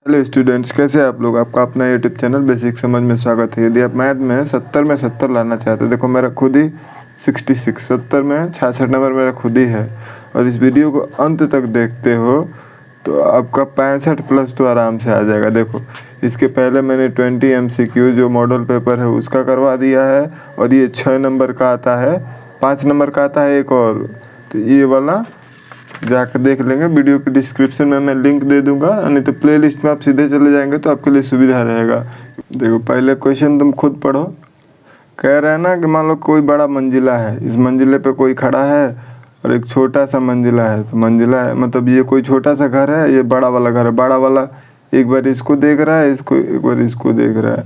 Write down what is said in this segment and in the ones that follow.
Hello students, कैसे हैं आप लोग। आपका अपना यूट्यूब चैनल बेसिक समझ में स्वागत है। यदि आप मैथ में 70 में 70 लाना चाहते हैं, देखो मेरा खुद ही 66 70 में 66 नंबर मेरा खुद ही है, और इस वीडियो को अंत तक देखते हो तो आपका 65 प्लस तो आराम से आ जाएगा। देखो इसके पहले मैंने 20 MCQ जो मॉडल पेपर है उसका करवा दिया है, और ये 6 नंबर का आता है, 5 नंबर का आता है एक और, तो ये वाला जाकर देख लेंगे। वीडियो के डिस्क्रिप्शन में मैं लिंक दे दूंगा, नहीं तो प्लेलिस्ट में आप सीधे चले जाएंगे तो आपके लिए सुविधा रहेगा। देखो पहले क्वेश्चन तुम खुद पढ़ो। कह रहा है ना कि मान लो कोई बड़ा मंजिला है, इस मंजिले पे कोई खड़ा है और एक छोटा सा मंजिला है, तो मंजिला है मतलब ये कोई छोटा सा घर है, ये बड़ा वाला घर है। बड़ा वाला एक बार इसको देख रहा है, इसको एक बार इसको देख रहा है,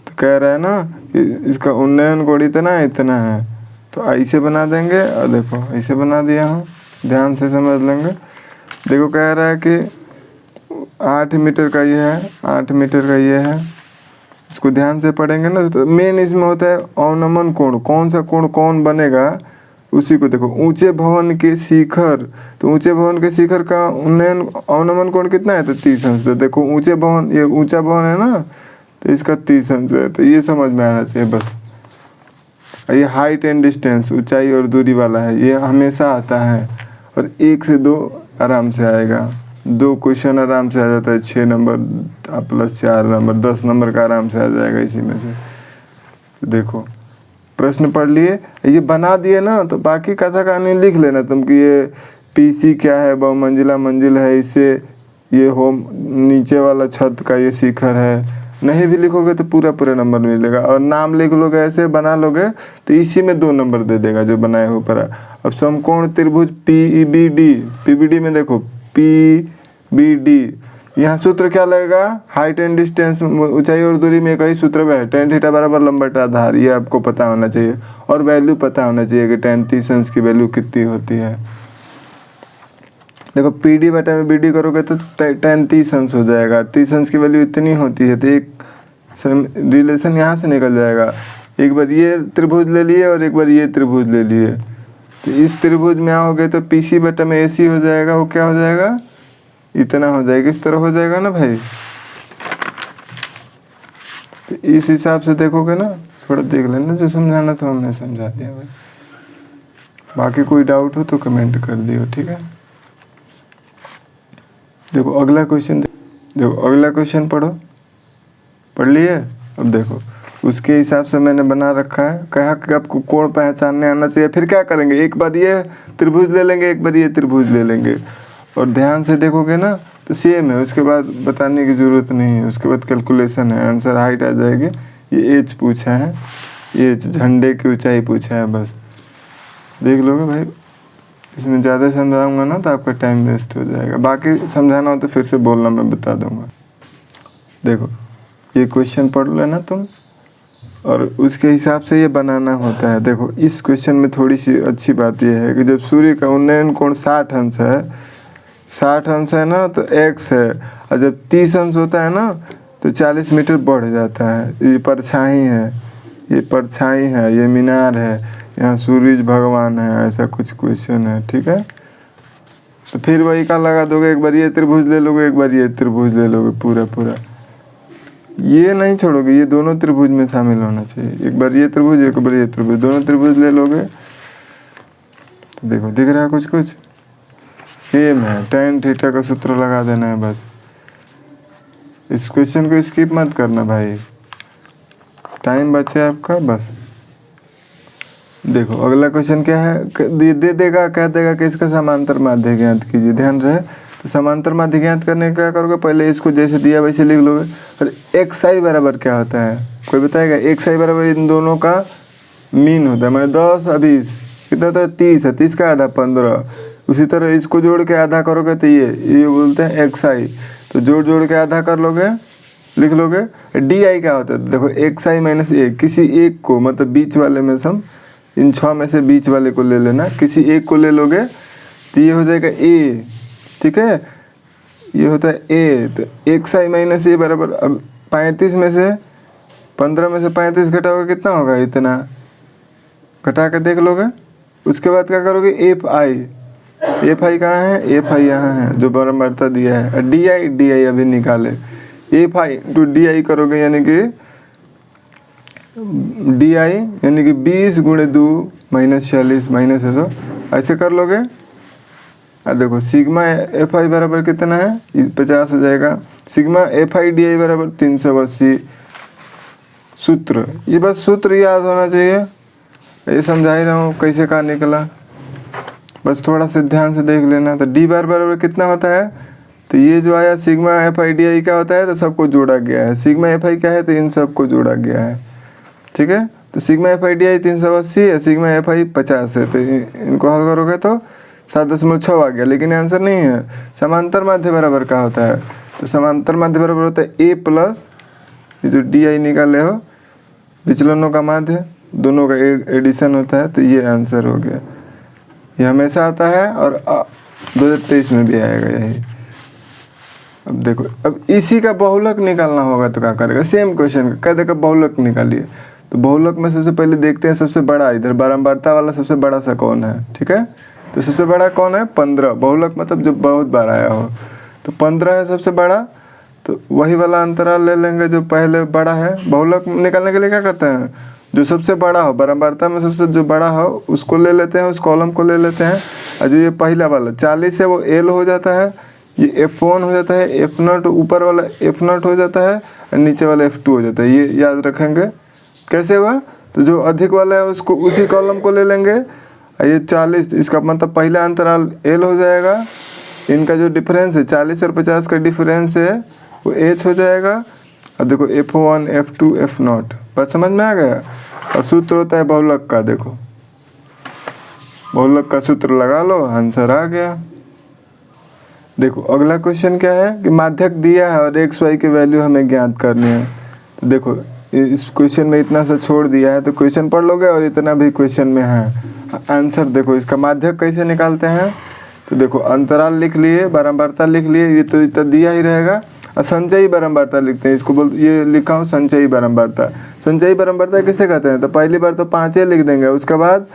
तो कह रहा है ना कि इसका उन्नयन कोण इतना इतना है, तो ऐसे बना देंगे। और देखो ऐसे बना दिया हूँ, ध्यान से समझ लेंगे। देखो कह रहा है कि 8 मीटर का ये है, 8 मीटर का ये है, इसको ध्यान से पढ़ेंगे ना तो मेन इसमें होता है अवनमन कोण। कौन सा कोण कौन बनेगा उसी को देखो। ऊंचे भवन के शिखर, तो ऊंचे भवन के शिखर का उन्नयन अवनमन कोण कितना है, तो 30 अंश। तो देखो ऊंचे भवन, ये ऊंचा भवन है ना, तो इसका 30 अंश है, तो ये समझ में आना चाहिए बस। ये हाइट एंड डिस्टेंस, ऊंचाई और दूरी वाला है, ये हमेशा आता है, और 1 से 2 आराम से आएगा। 2 क्वेश्चन आराम से आ जाता है, 6 नंबर प्लस 4 नंबर, 10 नंबर का आराम से आ जाएगा इसी में से। तो देखो प्रश्न पढ़ लिए, ये बना दिए ना, तो बाकी कथा कहानी लिख लेना तुम कि ये पीसी क्या है, बहुमंजिला मंजिल है, इससे ये होम नीचे वाला छत का ये शिखर है। नहीं भी लिखोगे तो पूरा पूरा नंबर मिलेगा, और नाम लिख लोगे ऐसे बना लोगे तो इसी में 2 नंबर दे देगा जो बनाए हो ऊपर। अब समकोण त्रिभुज पीबीडी में देखो पीबीडी, यहाँ सूत्र क्या लगेगा, हाइट एंड डिस्टेंस, ऊंचाई और दूरी में एक ही सूत्र है, tan थीटा बराबर लंबवत आधार। ये आपको पता होना चाहिए, और वैल्यू पता होना चाहिए कि tan 30 अंश की वैल्यू कितनी होती है। देखो PD बटा में BD करोगे तो tan 30 अंश हो जाएगा, 30 अंश की वैल्यू इतनी होती है, तो एक रिलेशन यहाँ से निकल जाएगा। एक बार ये त्रिभुज ले लिए और एक बार ये त्रिभुज ले लिए, तो इस त्रिभुज में आओगे तो PC बटा में AC हो जाएगा, वो क्या हो जाएगा, इतना हो जाएगा, इस तरह हो जाएगा ना भाई। तो इस हिसाब से देखोगे ना, थोड़ा देख लेना, जो समझाना तो हमने समझा दिया भाई। बाकी कोई डाउट हो तो कमेंट कर दियो, ठीक है। देखो अगला क्वेश्चन, देखो अगला क्वेश्चन पढ़ लिए। अब देखो उसके हिसाब से मैंने बना रखा है, कहा कि आपको कोण पहचानने आना चाहिए। फिर क्या करेंगे, एक बार ये त्रिभुज ले लेंगे, एक बार ये त्रिभुज ले लेंगे, और ध्यान से देखोगे ना तो सेम है, उसके बाद बताने की ज़रूरत नहीं है। उसके बाद कैलकुलेशन है, आंसर हाइट आ जाएगी। ये एच पूछा है, एच झंडे की ऊंचाई पूछा है, बस देख लोगे भाई। इसमें ज़्यादा समझाऊंगा ना तो आपका टाइम वेस्ट हो जाएगा, बाकी समझाना हो तो फिर से बोलना, मैं बता दूंगा। देखो ये क्वेश्चन पढ़ लेना तुम, और उसके हिसाब से ये बनाना होता है। देखो इस क्वेश्चन में थोड़ी सी अच्छी बात यह है कि जब सूर्य का उन्नयन कोण 60 अंश है, 60 अंश है ना, तो x है, और जब 30 अंश होता है ना तो 40 मीटर बढ़ जाता है। ये परछाई है, ये परछाई है, ये मीनार है, यहाँ सूरज भगवान है, ऐसा कुछ क्वेश्चन है, ठीक है। तो फिर वही का लगा दोगे, एक बार ये त्रिभुज ले लोगे, एक बार ये त्रिभुज ले लोगे, पूरा ये नहीं छोड़ोगे, ये दोनों त्रिभुज में शामिल होना चाहिए। एक बार ये त्रिभुज, एक बार ये त्रिभुज, दोनों त्रिभुज ले लोगे तो देखो दिख रहा है कुछ सेम है। tan थीटा का सूत्र लगा देना है बस। इस क्वेश्चन को स्किप मत करना भाई, टाइम बचे आपका बस। देखो अगला क्वेश्चन क्या है, दे देगा, कह देगा कि इसका समांतर माध्य ज्ञात कीजिए। ध्यान रहे, तो समांतर माध्य ज्ञात करने का क्या करोगे, पहले इसको जैसे दिया वैसे लिख लोगे। और xi बराबर क्या होता है, कोई बताएगा। xi बराबर इन दोनों का मीन होता है, मैंने 10 और 20 कितना होता है, 30 है, 30 का आधा 15। उसी तरह इसको जोड़ के आधा करोगे तो ये बोलते हैं xi, तो जोड़ के आधा कर लोगे, लिख लोगे। di क्या होता है, देखो xi माइनस a, किसी एक को, मतलब बीच वाले में सम, इन 6 में से बीच वाले को ले लेना, किसी एक को ले लोगे तो ये हो जाएगा a, ठीक है, ये होता है a। तो xi माइनस a बराबर, अब 35 में से 15 में से 35 घटाओगे कितना होगा, इतना घटा के देख लोगे। उसके बाद क्या करोगे, fi, एफ आई कहाँ है, एफ आई यहाँ है जो बारंबारता दिया है। डी आई अभी निकाले, F I to D I करोगे यानी कि डी आई यानी कि 20 गुणे 2 माइनस 46 माइनस 100 ऐसे कर लोगे। अब देखो सिग्मा एफ आई बराबर कितना है, 50 हो जाएगा। Sigma F I D I बराबर 380। सूत्र, ये बस सूत्र याद होना चाहिए, ये समझा ही रहा हूँ कैसे कहाँ निकला, बस थोड़ा सा ध्यान से देख लेना। तो डी बार बराबर कितना होता है, तो ये जो आया sigma F I D I क्या होता है, तो सबको जोड़ा गया है। सिग्मा एफ आई क्या है, तो इन सबको जोड़ा गया है, ठीक है। तो sigma F I D I 380 है, सिग्मा एफ आई 50 है, तो इनको हल करोगे तो 7.6 आ गया, लेकिन आंसर नहीं है। समांतर माध्य बराबर क्या होता है, तो समांतर माध्य बराबर होता है ए प्लस ये जो डी आई निकाले हो विचलनों का माध्य, दोनों का एडिशन होता है, तो ये आंसर हो गया। ये हमेशा आता है और 2023 में भी आएगा यही। अब देखो, अब इसी का बहुलक निकालना होगा तो क्या करेगा, सेम क्वेश्चन का कह देगा बहुलक निकालिए। तो बहुलक में सबसे पहले देखते हैं सबसे बड़ा, इधर बारंबारता वाला सबसे बड़ा सा कौन है, ठीक है। तो सबसे बड़ा कौन है, 15। बहुलक मतलब जो बहुत बार आया हो, तो 15 है सबसे बड़ा, तो वही वाला अंतराल ले लेंगे जो पहले बड़ा है। बहुलक निकालने के लिए क्या करते हैं, जो सबसे बड़ा हो बारंबारता में सबसे जो बड़ा हो उसको ले लेते हैं, उस कॉलम को ले लेते हैं, और जो ये पहला वाला 40 है वो एल हो जाता है, ये F1 हो जाता है, F0 ऊपर वाला F0 हो जाता है और नीचे वाला F2 हो जाता है। ये याद रखेंगे। कैसे हुआ, तो जो अधिक वाला है उसको उसी कॉलम को ले लेंगे, और ये 40 इसका मतलब पहला अंतराल L हो जाएगा। इनका जो डिफरेंस है 40 और 50 का डिफरेंस है वो H हो जाएगा। और देखो F1 F2 F0, बात समझ में आ गया। और सूत्र होता है बहुलक का, देखो बहुलक का सूत्र लगा लो, आंसर आ गया। देखो अगला क्वेश्चन क्या है कि माध्यक दिया है और एक्स वाई की वैल्यू हमें ज्ञात करनी है। तो देखो इस क्वेश्चन में इतना सा छोड़ दिया है, तो क्वेश्चन पढ़ लोगे और इतना भी क्वेश्चन में है। आंसर देखो, इसका माध्यक कैसे निकालते हैं, तो देखो अंतराल लिख लिए, बारंबारता लिख लिए, ये तो इतना दिया ही रहेगा। और संचयी बारंबारता लिखते हैं, इसको बोल ये लिखा हूँ संचयी बारंबारता। संचयी बारंबारता किसे कहते हैं, तो पहली बार तो 5 लिख देंगे, उसके बाद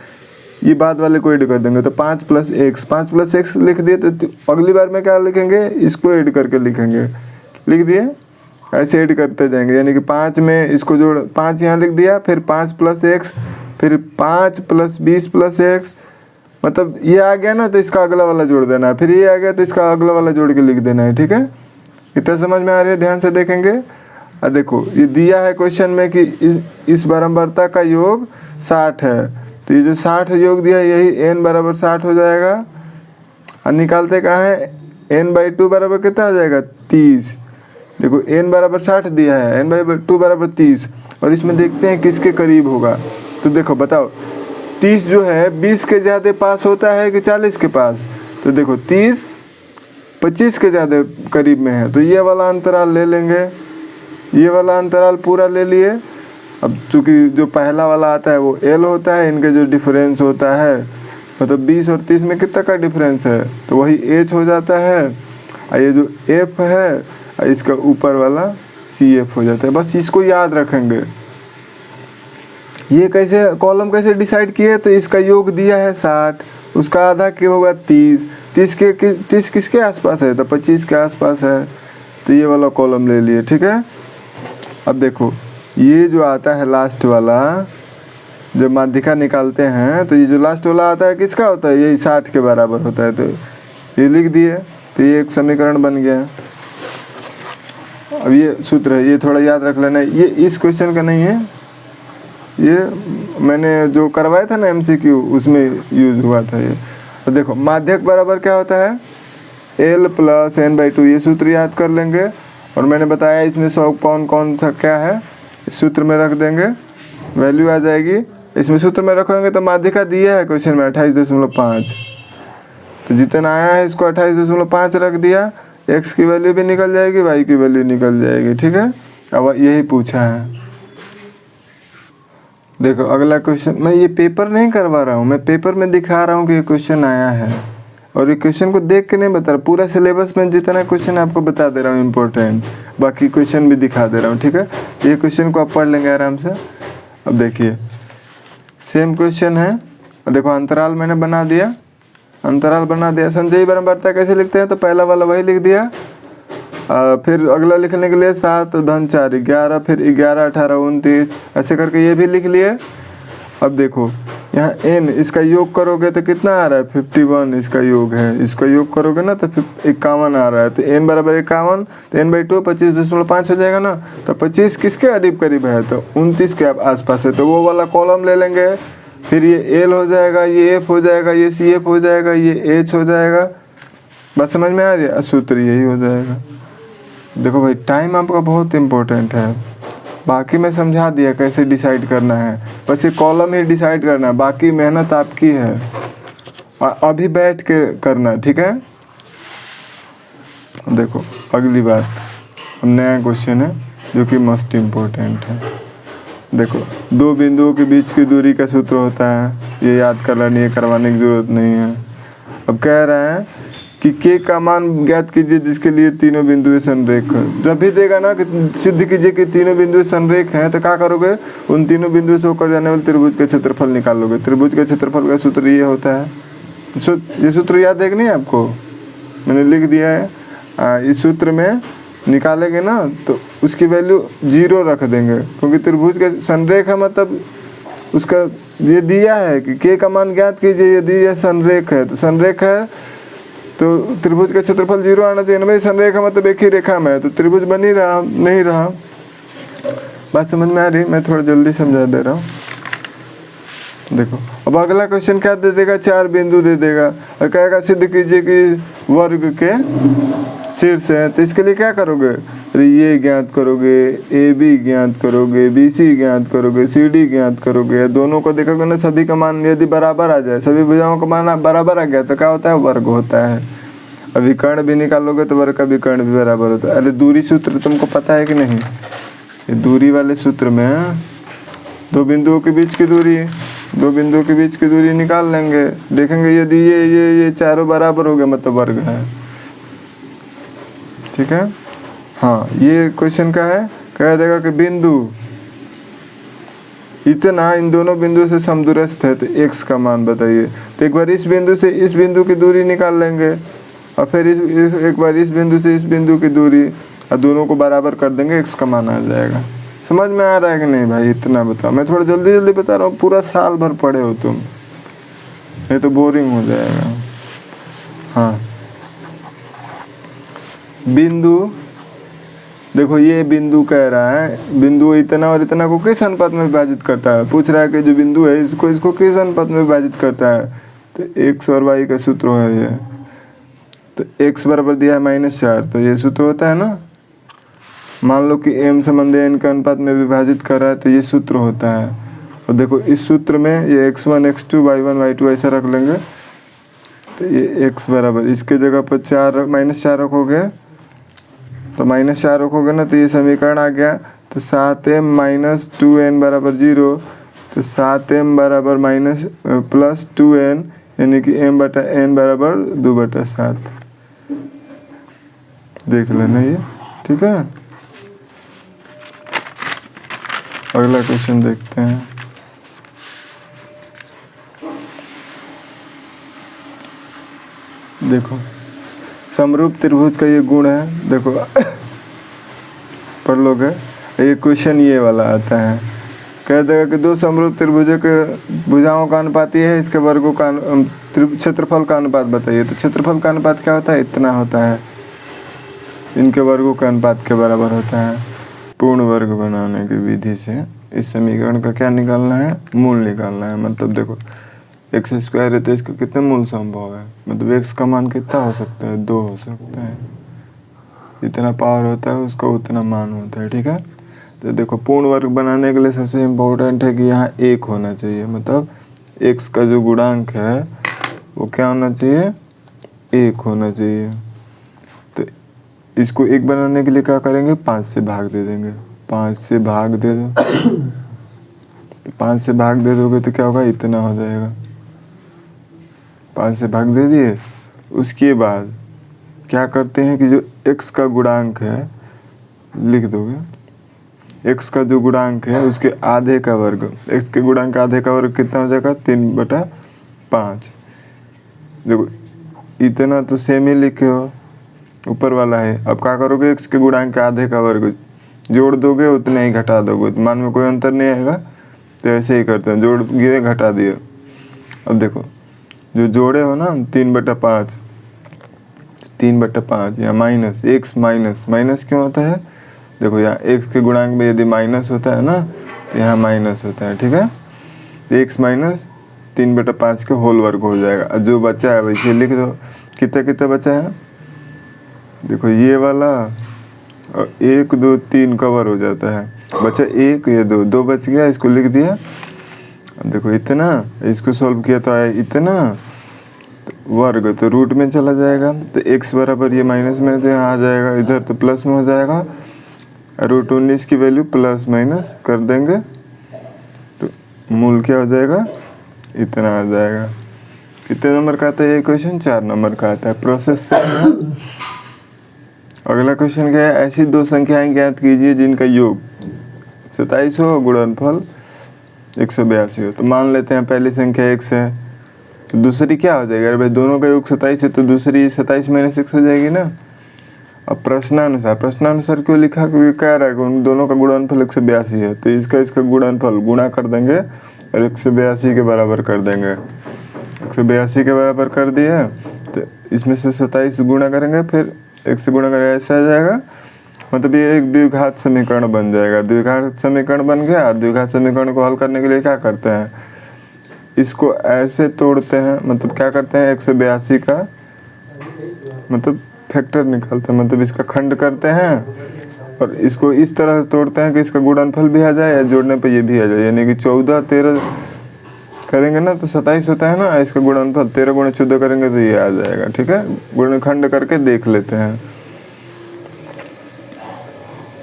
ये बाद वाले को ऐड कर देंगे, तो 5 + x लिख दिए। तो अगली बार में क्या लिखेंगे, इसको ऐड करके लिखेंगे, लिख दिए, ऐसे ऐड करते जाएंगे। यानी कि 5 में इसको जोड़ 5 यहाँ लिख दिया, फिर 5 + x, फिर 5 + 20 + x, मतलब ये आ गया ना तो इसका अगला वाला जोड़ देना है, फिर ये आ गया तो इसका अगला वाला जोड़ के लिख देना है, ठीक है। इतना समझ में आ रही है, ध्यान से देखेंगे। और देखो ये दिया है क्वेश्चन में कि इस बारंबारता का योग 60 है, तो ये जो 60 योग दिया है यही n बराबर 60 हो जाएगा। और निकालते कहाँ है, n/2 बराबर कितना हो जाएगा, 30। देखो n बराबर 60 दिया है, n/2 बराबर 30, और इसमें देखते हैं किसके करीब होगा। तो देखो बताओ 30 जो है 20 के ज़्यादा पास होता है कि 40 के पास, तो देखो 30 25 के ज़्यादा करीब में है, तो ये वाला अंतराल ले लेंगे, ये वाला अंतराल पूरा ले लिए। अब चूँकि जो पहला वाला आता है वो L होता है, इनके जो डिफरेंस होता है मतलब 20 और 30 में कितना का डिफरेंस है, तो वही H हो जाता है। और ये जो F है और इसका ऊपर वाला CF हो जाता है, बस इसको याद रखेंगे। ये कैसे कॉलम कैसे डिसाइड किए, तो इसका योग दिया है 60, उसका आधा क्या होगा 30, 30 किसके आसपास है, तो 25 के आसपास है, तो ये वाला कॉलम ले लिए, ठीक है। अब देखो ये जो आता है लास्ट वाला, जब माध्यिका निकालते हैं तो ये जो लास्ट वाला आता है किसका होता है, यही 60 के बराबर होता है, तो ये लिख दिए, तो ये एक समीकरण बन गया। अब ये सूत्र है, ये थोड़ा याद रख लेना, ये इस क्वेश्चन का नहीं है, ये मैंने जो करवाया था ना MCQ उसमें यूज हुआ था ये। तो देखो माध्यक बराबर क्या होता है, L + n/2, ये सूत्र याद कर लेंगे। और मैंने बताया इसमें सब कौन कौन सा क्या है, इस सूत्र में रख देंगे, वैल्यू आ जाएगी। इसमें सूत्र में रखेंगे तो माध्यिका दिया है क्वेश्चन में 28.5, तो जितना आया है इसको 28.5 रख दिया, x की वैल्यू भी निकल जाएगी, y की वैल्यू निकल जाएगी, ठीक है। अब यही पूछा है। देखो अगला क्वेश्चन, मैं ये पेपर नहीं करवा रहा हूँ, मैं पेपर में दिखा रहा हूँ कि ये क्वेश्चन आया है, और ये क्वेश्चन को देख के नहीं बता रहा, पूरा सिलेबस में जितना क्वेश्चन आपको बता दे रहा हूँ इम्पोर्टेंट, बाकी क्वेश्चन भी दिखा दे रहा हूँ, ठीक है। ये क्वेश्चन को आप पढ़ लेंगे आराम से। अब देखिए सेम क्वेश्चन है, और देखो अंतराल मैंने बना दिया, अंतराल बना दिया। संचयी बारंबारता कैसे लिखते हैं, तो पहला वाला वही लिख दिया, फिर अगला लिखने के लिए 7 धन 4 11, फिर 11 18 29, ऐसे करके ये भी लिख लिए। अब देखो यहाँ n इसका योग करोगे तो कितना आ रहा है 51, इसका योग है, इसका योग करोगे ना तो 51 आ रहा है, तो n बराबर 51, तो n/2 25.5 हो जाएगा ना। तो 25 किसके करीब करीब है, तो 29 के आसपास है, तो वो वाला कॉलम ले लेंगे। फिर ये l हो जाएगा, ये f हो जाएगा, ये CF हो जाएगा, ये h हो जाएगा। बस समझ में आ रही है, सूत्र यही हो जाएगा। देखो भाई टाइम आपका बहुत इम्पोर्टेंट है, बाकी मैं समझा दिया कैसे डिसाइड करना है, बस ये कॉलम ही डिसाइड करना है, बाकी मेहनत आपकी है, अभी बैठ के करना, ठीक है। देखो अगली बात, नया क्वेश्चन है जो कि मोस्ट इम्पोर्टेंट है। देखो दो बिंदुओं के बीच की दूरी का सूत्र होता है, ये याद कर लेनी है, करवाने की ज़रूरत नहीं है। अब कह रहा है कि k का मान ज्ञात कीजिए जिसके लिए तीनों बिंदु संरेख। जब भी देगा ना कि सिद्ध कीजिए कि तीनों बिंदु संरेख हैं, तो क्या करोगे, उन तीनों बिंदुओं से होकर जाने वाले त्रिभुज का क्षेत्रफल निकालोगे। त्रिभुज के क्षेत्रफल का सूत्र ये होता है, ये सूत्र याद है कि नहीं आपको, मैंने लिख दिया है। इस सूत्र में निकालेंगे ना तो उसकी वैल्यू 0 रख देंगे, क्योंकि त्रिभुज के संरेख है, मतलब उसका ये दिया है कि k का मान ज्ञात कीजिए यदि यह संरेख है। तो संरेख है तो त्रिभुज का क्षेत्रफल 0 आना चाहिए ना भाई, संरेखा मतलब एक ही रेखा में है, तो त्रिभुज बन ही रहा नहीं रहा। बात समझ में आ रही, मैं थोड़ा जल्दी समझा दे रहा हूँ। देखो अब अगला क्वेश्चन क्या दे देगा, 4 बिंदु दे देगा और कहेगा सिद्ध कीजिए कि वर्ग के शीर्ष है। तो इसके लिए क्या करोगे, ये ज्ञात करोगे, AB ज्ञात करोगे, BC ज्ञात करोगे, CD ज्ञात करोगे। दोनों को देखोगे ना, सभी का मान यदि बराबर आ जाए, सभी भुजाओं का मान बराबर आ गया तो क्या होता है, वर्ग होता है। अभी कर्ण भी निकालोगे तो वर्ग का विकर्ण भी बराबर होता है। अरे दूरी सूत्र तुमको पता है कि नहीं, ये दूरी वाले सूत्र में दो बिंदुओं के बीच की दूरी, दो बिंदुओं के बीच की दूरी निकाल लेंगे, देखेंगे यदि ये चारों बराबर हो गए मतलब वर्ग है, ठीक है। हाँ ये क्वेश्चन का है, कह देगा कि बिंदु इतना इन दोनों बिंदु से समदूरस्थ है, तो x का मान बताइए। तो एक बार इस बिंदु से इस बिंदु की दूरी निकाल लेंगे और फिर एक बार इस बिंदु से इस बिंदु की दूरी, और दोनों को बराबर कर देंगे, x का मान आ जाएगा। समझ में आ रहा है कि नहीं भाई, इतना बताओ, मैं थोड़ा जल्दी जल्दी बता रहा हूँ, पूरा साल भर पढ़े हो तुम, नहीं तो बोरिंग हो जाएगा। हाँ बिंदु, देखो ये बिंदु कह रहा है, बिंदु इतना और इतना को किस अनुपात में विभाजित करता है, पूछ रहा है कि जो बिंदु है इसको किस अनुपात में विभाजित करता है। तो x और y का सूत्र है ये, तो x बराबर दिया है -4, तो ये सूत्र होता है ना। मान लो कि m संबंधी n के अनुपात में विभाजित कर रहा है, तो ये सूत्र होता है। और देखो इस सूत्र में ये x1 x2 y1 y2 ऐसा रख लेंगे, तो ये x बराबर इसके जगह पर -4 रखोगे, तो -4 रखोगे ना, तो ये समीकरण आ गया। तो 7m - 2n बराबर 0, तो 7m बराबर +2n, यानी कि m/n बराबर 2/7। देख लेना ये, ठीक है। अगला क्वेश्चन देखते हैं। देखो समरूप त्रिभुज का ये गुण है, देखो पढ़ लोगे, ये क्वेश्चन ये वाला आता है, कह देगा कि दो समरूप त्रिभुजों के भुजाओं का अनुपात ये है, इसके वर्गों का क्षेत्रफल का अनुपात बताइए। तो क्षेत्रफल का अनुपात क्या होता है, इतना होता है, इनके वर्गों का अनुपात के बराबर होता है। पूर्ण वर्ग बनाने की विधि से इस समीकरण का क्या निकालना है, मूल निकालना है। मतलब देखो x² है तो इसका कितने मूल संभव है, मतलब x का मान कितना हो सकता है, 2 हो सकता है। जितना पावर होता है उसका उतना मान होता है, ठीक है। तो देखो पूर्ण वर्ग बनाने के लिए सबसे इम्पोर्टेंट है कि यहाँ 1 होना चाहिए, मतलब x का जो गुणांक है वो क्या होना चाहिए, 1 होना चाहिए। तो इसको 1 बनाने के लिए क्या करेंगे, 5 से भाग दे देंगे, 5 से भाग दे दो, तो 5 से भाग दे दोगे तो क्या होगा, इतना हो जाएगा। 5 से भाग दे दिए, उसके बाद क्या करते हैं कि जो x का गुणांक है लिख दोगे, x का जो गुणांक है उसके आधे का वर्ग, x के गुणांक आधे का वर्ग कितना हो जाएगा, 3/5। देखो इतना तो सेम ही लिखे हो, ऊपर वाला है। अब क्या करोगे, x के गुणांक के आधे का वर्ग जोड़ दोगे, उतने ही घटा दोगे, तो मान में कोई अंतर नहीं आएगा। तो ऐसे ही करते हैं, जोड़ दिए घटा दिए। अब देखो जो जोड़े हो ना 3/5, 3/5 या माइनस x, माइनस क्यों होता है, देखो यहाँ x के गुणांक में यदि माइनस होता है ना तो यहाँ माइनस होता है, ठीक है। तो x माइनस 3/5 के होल वर्ग हो जाएगा। और जो बचा है वैसे लिख दो, कितना कितना बचा है, देखो ये वाला 1 2 3 कवर हो जाता है, बचा 1 ये 2 बच गया, इसको लिख दिया। अब देखो इतना, इसको सॉल्व किया तो आया इतना, तो वर्ग तो रूट में चला जाएगा, तो x बराबर ये माइनस में तो यहाँ आ जाएगा, इधर तो प्लस में हो जाएगा। रूट 19 की वैल्यू प्लस माइनस कर देंगे तो मूल क्या हो जाएगा, इतना आ जाएगा। कितने नंबर का आता है ये क्वेश्चन, 4 नंबर का आता है। प्रोसेस से अगला क्वेश्चन क्या है, ऐसी दो संख्याएं ज्ञात कीजिए जिनका योग 27 हो, गुणनफल 182 हो। तो मान लेते हैं पहली संख्या x है, तो दूसरी क्या हो जाएगी, अरे भाई दोनों का योग 27 है तो दूसरी 27 - 6 हो जाएगी ना। अब प्रश्नानुसार क्यों लिखा, क्योंकि कह रहा है कि उन दोनों का गुणनफल 182 है, तो इसका गुणनफल गुणा कर देंगे और 182 के बराबर कर देंगे। 182 के बराबर कर दिया, तो इसमें से 27 गुणा करेंगे, फिर 1 से गुणा करेंगे, ऐसा आ जाएगा। मतलब ये एक द्विघात समीकरण बन जाएगा। द्विघात समीकरण बन गया। द्विघात समीकरण को हल करने के लिए क्या करते हैं, इसको ऐसे तोड़ते हैं, मतलब क्या करते हैं 182 का मतलब फैक्टर निकालते हैं, मतलब इसका खंड करते हैं और इसको इस तरह से तोड़ते हैं कि इसका गुणनफल भी आ जाए या जोड़ने पे ये भी आ जाए। यानी कि 14 13 करेंगे ना तो 27 होता है ना, इसका गुणनफल 13 × 14 करेंगे तो ये आ जाएगा, ठीक है। गुणनखंड करके देख लेते हैं।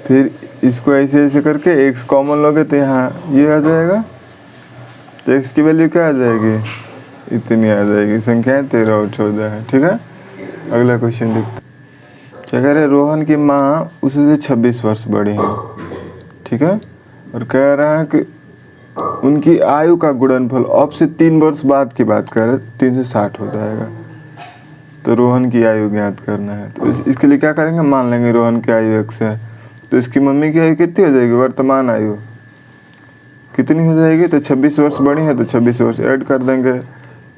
फिर इसको ऐसे ऐसे करके x कॉमन लोगे तो यहाँ ये आ जाएगा, तो x की वैल्यू क्या आ जाएगी, इतनी आ जाएगी। संख्याएं 13 और 14 है, ठीक है। अगला क्वेश्चन देखते हैं। क्या कह रहे हैं, रोहन की माँ उससे 26 वर्ष बड़ी है, ठीक है, और कह रहा है कि उनकी आयु का गुणनफल अब से 3 वर्ष बाद की बात कर रहे 360 हो जाएगा। तो रोहन की आयु ज्ञात करना है। तो इसके लिए क्या करेंगे, मान लेंगे रोहन की आयु x है, तो इसकी मम्मी की आयु कितनी हो जाएगी, वर्तमान आयु कितनी हो जाएगी, तो 26 वर्ष बड़ी है तो 26 वर्ष ऐड कर देंगे।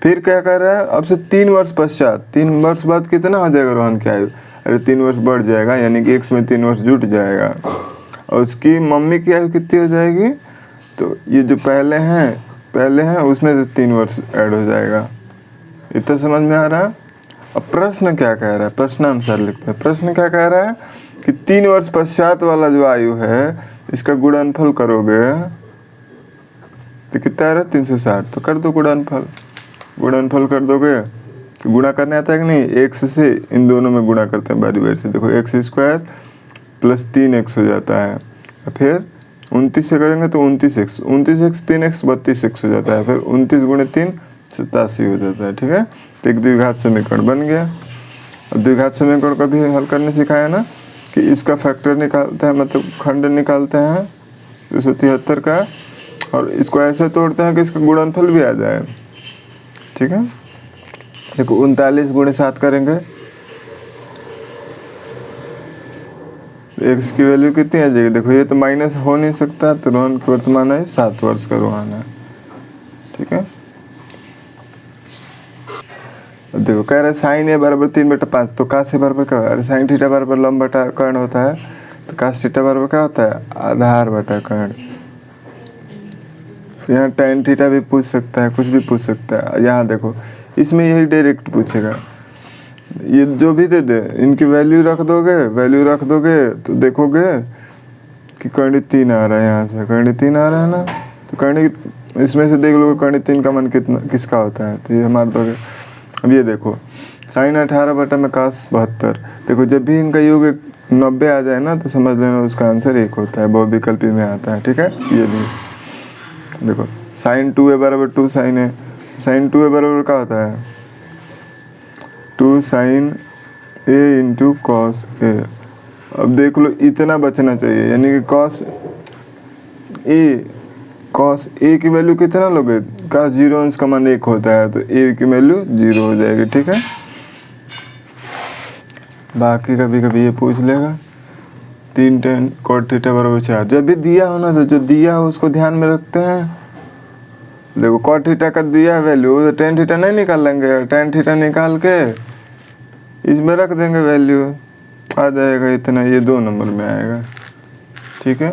फिर क्या कर रहा है, अब से 3 वर्ष पश्चात, 3 वर्ष बाद कितना हो जाएगा रोहन की आयु, अरे 3 वर्ष बढ़ जाएगा, यानी कि x में 3 वर्ष जुट जाएगा। और उसकी मम्मी की आयु कितनी हो जाएगी, तो ये जो पहले हैं उसमें से 3 वर्ष ऐड हो जाएगा। इतना समझ में आ रहा है। अब प्रश्न क्या कह रहा है, प्रश्नानुसार लिखते हैं। प्रश्न क्या कह रहा है कि 3 वर्ष पश्चात वाला जो आयु है इसका गुणनफल करोगे तो कितना आ रहा है 360, तो कर दो गुणनफल कर दोगे तो गुणा करने आता है कि नहीं, x से इन दोनों में गुणा करते हैं बारी बारी से। देखो x² + 3x हो जाता है, फिर 29 से करेंगे तो 29x 3x 32x हो जाता है, फिर 29 × 3 87 हो जाता है, ठीक है। तो एक द्विघात समीकरण बन गया। अब द्विघात समीकरण का भी हल करने सिखाया ना कि इसका फैक्टर निकालते हैं, मतलब खंड निकालते हैं 273 का, और इसको ऐसे तोड़ते हैं कि इसका गुणनफल भी आ जाए, ठीक है। देखो 39 × 7 करेंगे, x की वैल्यू कितनी आ जाएगी, देखो ये तो माइनस हो नहीं सकता, तो रोहन की वर्तमान आयु 7 वर्ष का रोहन है, ठीक है। अब देखो कह रहा है sin a बराबर 3/5, तो cos a बराबर क्या है, अरे sin थीटा बराबर लंब बटा कर्ण होता है, तो cos थीटा बराबर क्या होता है, आधार बटा कर्ण। यहाँ tan थीटा भी पूछ सकता है, कुछ भी पूछ सकता है। यहाँ देखो इसमें यही डायरेक्ट पूछेगा, ये जो भी दे दे इनकी वैल्यू रख दोगे तो देखोगे कि कर्ण 3 आ रहा है, यहाँ से कर्ण 3 आ रहा है ना, तो कर्ण इसमें से देख लोगे कर्ण 3 का मान किसका होता है, तो ये मार दोगे। अब ये देखो sin 18 बटा में cos 72, देखो जब भी इनका योग 90 आ जाए ना तो समझ लेना उसका आंसर 1 होता है, बहुविकल्पी में आता है, ठीक है। ये भी देखो sin 2a बराबर 2 sin a, sin 2a बराबर क्या होता है 2 sin a × cos a। अब देख लो इतना बचना चाहिए, यानी कि cos a की वैल्यू कितना लोगे का 0 अंश का मान 1 होता है, तो ए की वैल्यू 0 हो जाएगी। ठीक है, बाकी कभी कभी ये पूछ लेगा 3 tan cot थीटा बराबर 4। जब भी दिया हो ना, तो जो दिया हो उसको ध्यान में रखते हैं। देखो cot थीटा का दिया है वैल्यू, तो tan थीटा नहीं निकाल लेंगे, tan थीटा निकाल के इसमें रख देंगे, वैल्यू आ जाएगा इतना, ये 2 नंबर में आएगा। ठीक है।